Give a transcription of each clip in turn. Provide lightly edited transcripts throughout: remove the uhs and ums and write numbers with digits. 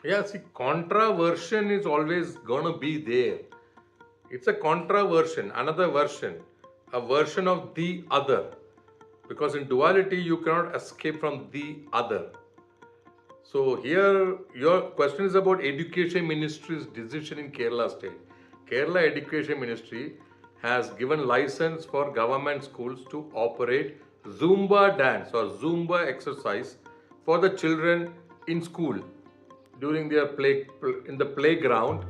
Yeah, see, contra-version is always gonna be there. It's a contra-version, another version, a version of the other. Because in duality, you cannot escape from the other. So here, your question is about Education Ministry's decision in Kerala State. Kerala Education Ministry has given license for government schools to operate Zumba dance or Zumba exercise for the children in school during their play in the playground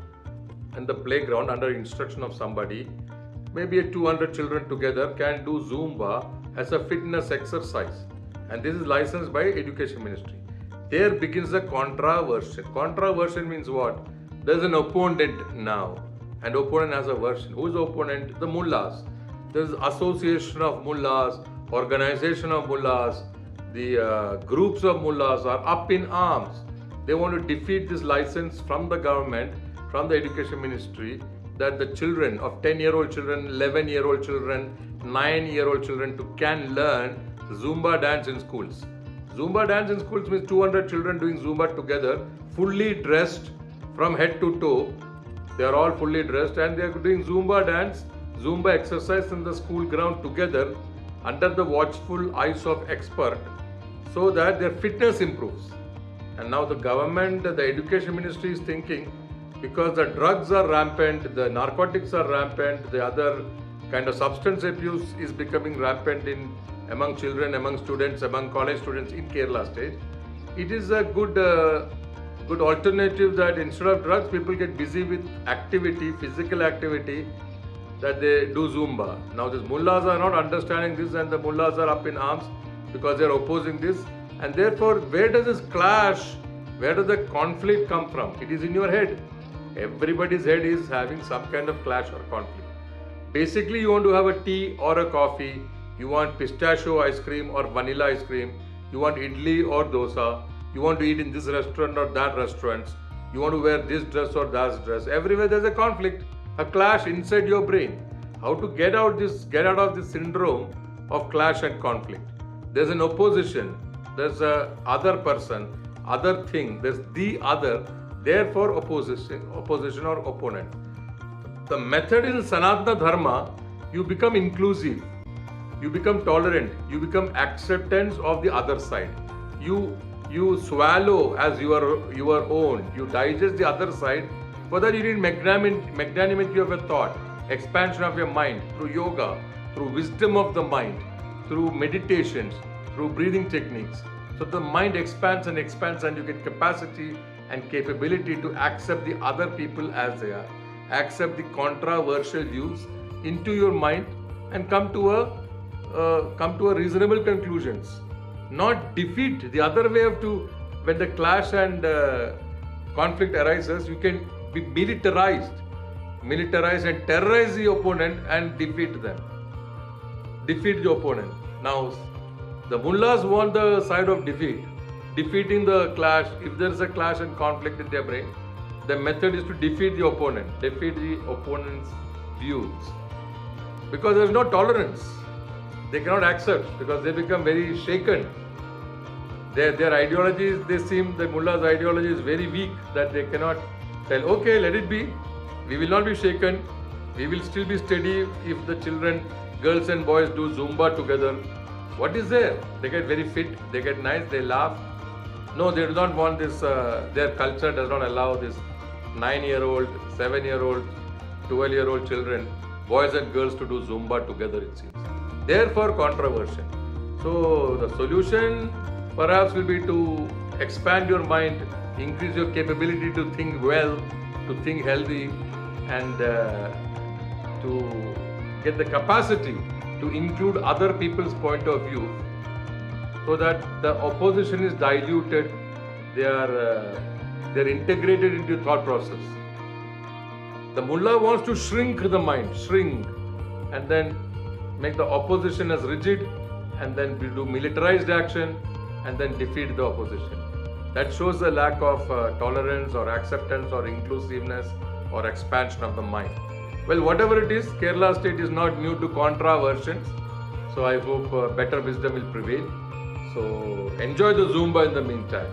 under instruction of somebody. Maybe 200 children together can do Zumba as a fitness exercise, and this is licensed by Education Ministry. There begins the contra-version. Contra-version means what? There's an opponent now, and opponent has a version. Who is the opponent? The mullahs. There's association of mullahs, organization of mullahs, the groups of mullahs are up in arms. They want to defeat this license from the government, from the Education Ministry, that the children of 10-year-old children, 11-year-old children, 9-year-old children can learn Zumba dance in schools. Zumba dance in schools means 200 children doing Zumba together, fully dressed from head to toe. They are all fully dressed and they are doing Zumba dance, Zumba exercise in the school ground together under the watchful eyes of expert, so that their fitness improves. And now the government, the Education Ministry is thinking, because the drugs are rampant, the narcotics are rampant, the other kind of substance abuse is becoming rampant among children, among students, among college students in Kerala State. It is a good alternative that instead of drugs, people get busy with activity, physical activity, that they do Zumba. Now these mullahs are not understanding this, and the mullahs are up in arms because they are opposing this. And therefore, where does this clash, where does the conflict come from? It is in your head. Everybody's head is having some kind of clash or conflict. Basically, you want to have a tea or a coffee, you want pistachio ice cream or vanilla ice cream, you want idli or dosa, you want to eat in this restaurant or that restaurant, you want to wear this dress or that dress. Everywhere there's a conflict, a clash inside your brain. How to get out of this syndrome of clash and conflict? There's an opposition, there's a other person, other thing, there's the other, therefore opposition or opponent. The method in Sanatana Dharma, you become inclusive, you become tolerant, you become acceptance of the other side. You swallow as your own, you digest the other side. For that you need magnanimity of your thought, expansion of your mind through yoga, through wisdom of the mind, through meditations, through breathing techniques. So the mind expands and you get capacity and capability to accept the other people as they are, accept the controversial views into your mind and come to a reasonable conclusions. Not defeat. The other way when the clash and conflict arises, you can be militarized and terrorize the opponent and defeat the opponent. Now the mullahs want the side of defeating the clash. If there is a clash and conflict in their brain, the method is to defeat the opponent's views, because there is no tolerance. They cannot accept because they become very shaken. Their ideologies, the mullah's ideology is very weak, that they cannot tell, okay, let it be. We will not be shaken. We will still be steady if the children, girls and boys do Zumba together. What is there? They get very fit, they get nice, they laugh. No, they do not want this, their culture does not allow this 9-year-old, 7-year-old, 12-year-old children, boys and girls to do Zumba together, it seems. Therefore, contra-version. So, the solution perhaps will be to expand your mind, increase your capability to think well, to think healthy, and to get the capacity to include other people's point of view, so that the opposition is diluted, they're integrated into thought process. The mullah wants to shrink the mind, and then make the opposition as rigid, and then do militarized action, and then defeat the opposition. That shows the lack of tolerance or acceptance or inclusiveness or expansion of the mind. Well, whatever it is, Kerala State is not new to contra-versions. So I hope better wisdom will prevail. So enjoy the Zumba in the meantime.